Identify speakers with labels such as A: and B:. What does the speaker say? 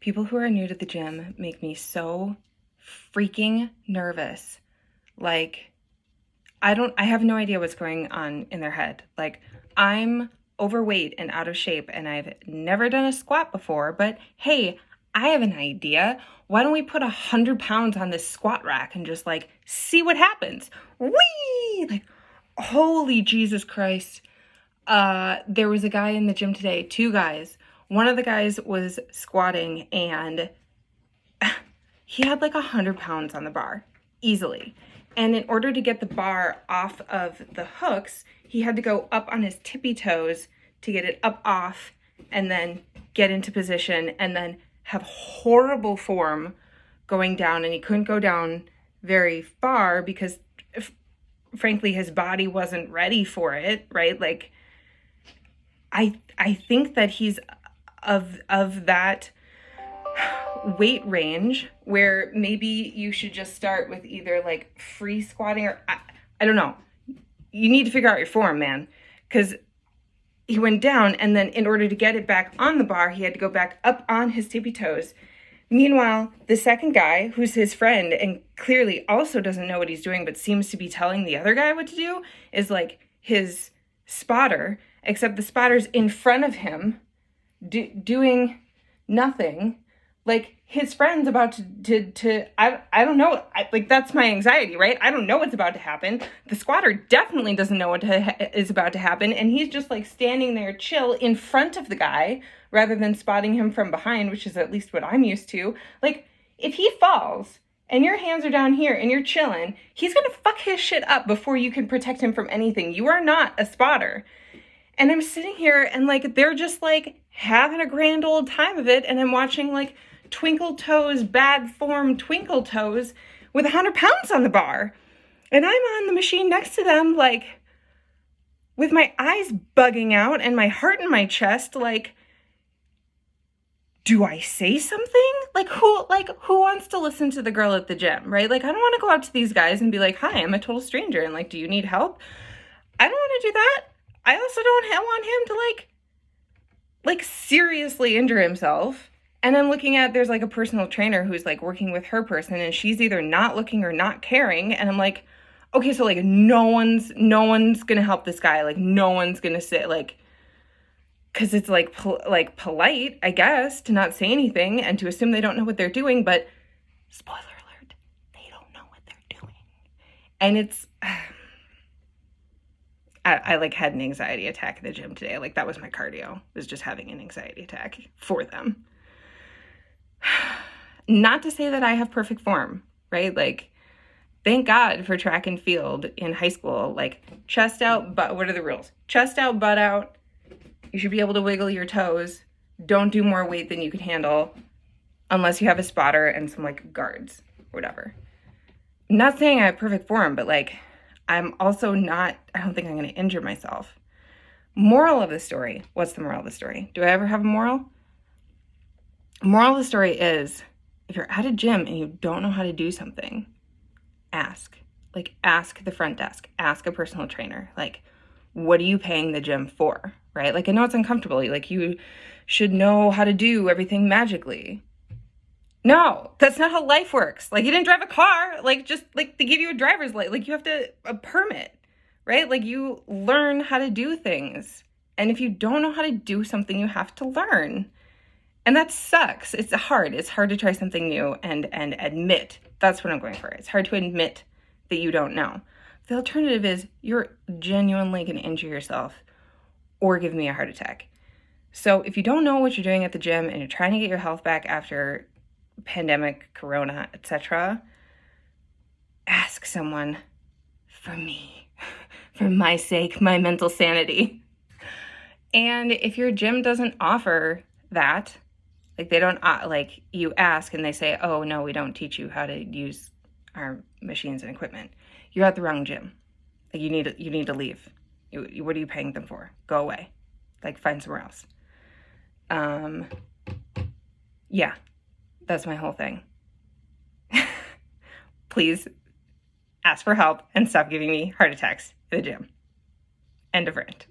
A: People who are new to the gym make me so freaking nervous. Like, I have no idea what's going on in their head. Like, I'm overweight and out of shape and I've never done a squat before, but hey, I have an idea. Why don't we put 100 pounds on this squat rack and just like see what happens? Whee! Like, holy Jesus Christ. There was a guy in the gym today, two guys. One of the guys was squatting and he had like 100 pounds on the bar, easily. And in order to get the bar off of the hooks, he had to go up on his tippy toes to get it up off and then get into position and then have horrible form going down. And he couldn't go down very far because frankly, his body wasn't ready for it, right? Like, I think that he's of that weight range where maybe you should just start with either like free squatting or I don't know. You need to figure out your form, man, because he went down and then in order to get it back on the bar, he had to go back up on his tippy toes. Meanwhile, the second guy, who's his friend and clearly also doesn't know what he's doing but seems to be telling the other guy what to do, is like his spotter, except the spotter's in front of him doing nothing. Like, his friend's about to I don't know. Like, that's my anxiety, right? I don't know what's about to happen. The squatter definitely doesn't know what is about to happen. And he's just like standing there chill in front of the guy rather than spotting him from behind, which is at least what I'm used to. Like, if he falls and your hands are down here and you're chilling, he's going to fuck his shit up before you can protect him from anything. You are not a spotter. And I'm sitting here and like, they're just like having a grand old time of it. And I'm watching like Twinkle Toes, bad form Twinkle Toes with 100 pounds on the bar. And I'm on the machine next to them, like with my eyes bugging out and my heart in my chest. Like, do I say something? Like, who wants to listen to the girl at the gym, right? Like, I don't want to go out to these guys and be like, hi, I'm a total stranger. And like, do you need help? I don't want to do that. I also don't want him to like seriously injure himself. And I'm looking at, there's like a personal trainer who's like working with her person and she's either not looking or not caring. And I'm like, okay, so like no one's going to help this guy. Like, no one's going to sit like, cause it's like polite, I guess, to not say anything and to assume they don't know what they're doing. But spoiler alert, they don't know what they're doing. And it's, I like had an anxiety attack at the gym today. Like, that was my cardio, was just having an anxiety attack for them. Not to say that I have perfect form, right? Like, thank God for track and field in high school. Like, chest out, butt, what are the rules? Chest out, butt out. You should be able to wiggle your toes. Don't do more weight than you can handle unless you have a spotter and some like guards, whatever. I'm not saying I have perfect form, but like, I'm also not, I don't think I'm going to injure myself. Moral of the story. What's the moral of the story? Do I ever have a moral? Moral of the story is, if you're at a gym and you don't know how to do something, ask. Like, ask the front desk. Ask a personal trainer. Like, what are you paying the gym for, right? Like, I know it's uncomfortable. Like, you should know how to do everything magically. No, that's not how life works. Like, you didn't drive a car. Like, just like they give you a driver's license. Like, you have a permit, right? Like, you learn how to do things. And if you don't know how to do something, you have to learn. And that sucks. It's hard. It's hard to try something new and admit. That's what I'm going for. It's hard to admit that you don't know. The alternative is you're genuinely going to injure yourself or give me a heart attack. So if you don't know what you're doing at the gym and you're trying to get your health back after pandemic, corona, etc., ask someone for me, for my sake, my mental sanity. And if your gym doesn't offer that, like they don't, like you ask and they say, oh no, we don't teach you how to use our machines and equipment, you're at the wrong gym. Like, you need to leave. What are you paying them for? Go away. Like, find somewhere else. Yeah, that's my whole thing. Please ask for help and stop giving me heart attacks at the gym. End of rant.